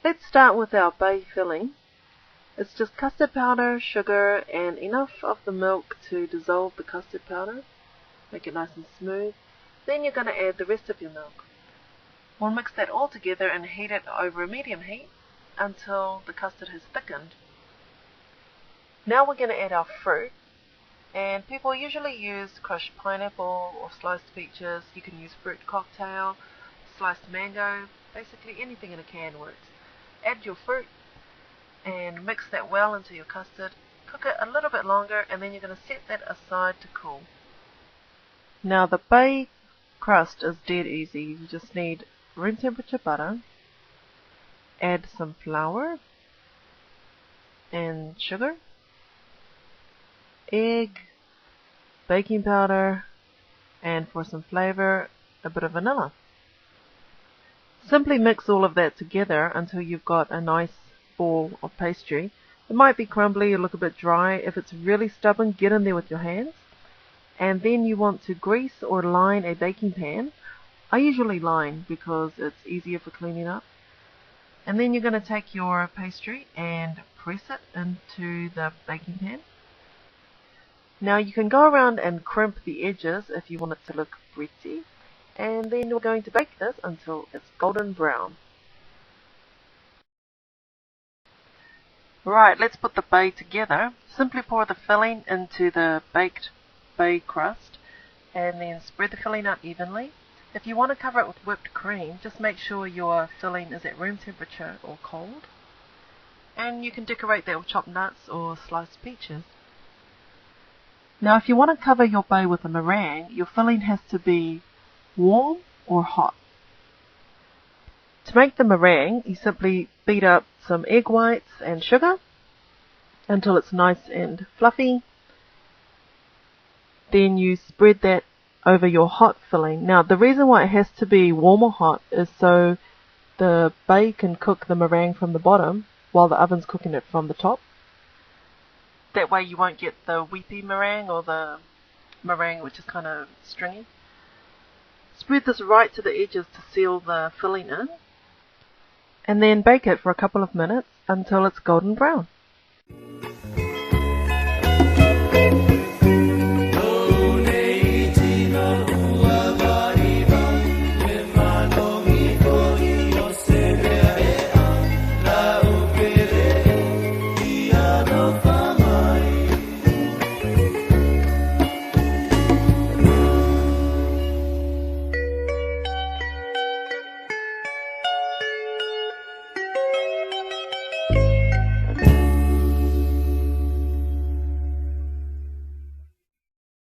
Let's start with our bay filling. It's just custard powder, sugar, and enough of the milk to dissolve the custard powder. Make it nice and smooth. Then you're going to add the rest of your milk. We'll mix that all together and heat it over a medium heat until the custard has thickened. Now we're going to add our fruit. And people usually use crushed pineapple or sliced peaches. You can use fruit cocktail, sliced mango, basically anything in a can works. Add your fruit and mix that well into your custard. Cook it a little bit longer and then you're going to set that aside to cool. Now the bay crust is dead easy. You just need room temperature butter, add some flour and sugar, egg, baking powder, and for some flavor, a bit of vanilla. Simply mix all of that together until you've got a nice ball of pastry. It might be crumbly or look a bit dry. If it's really stubborn, get in there with your hands. And then you want to grease or line a baking pan. I usually line because it's easier for cleaning up. And then you're going to take your pastry and press it into the baking pan. Now you can go around and crimp the edges if you want it to look pretty. And then we're going to bake this until it's golden brown. Right, let's put the bay together. Simply pour the filling into the baked bay crust and then spread the filling out evenly. If you want to cover it with whipped cream, just make sure your filling is at room temperature or cold. And you can decorate that with chopped nuts or sliced peaches. Now if you want to cover your bay with a meringue, your filling has to be warm or hot. To make the meringue, you simply beat up some egg whites and sugar until it's nice and fluffy. Then you spread that over your hot filling. Now the reason why it has to be warm or hot is so the bay can cook the meringue from the bottom while the oven's cooking it from the top. That way you won't get the weepy meringue or the meringue which is kind of stringy. Spread this right to the edges to seal the filling in. And then bake it for a couple of minutes until it's golden brown.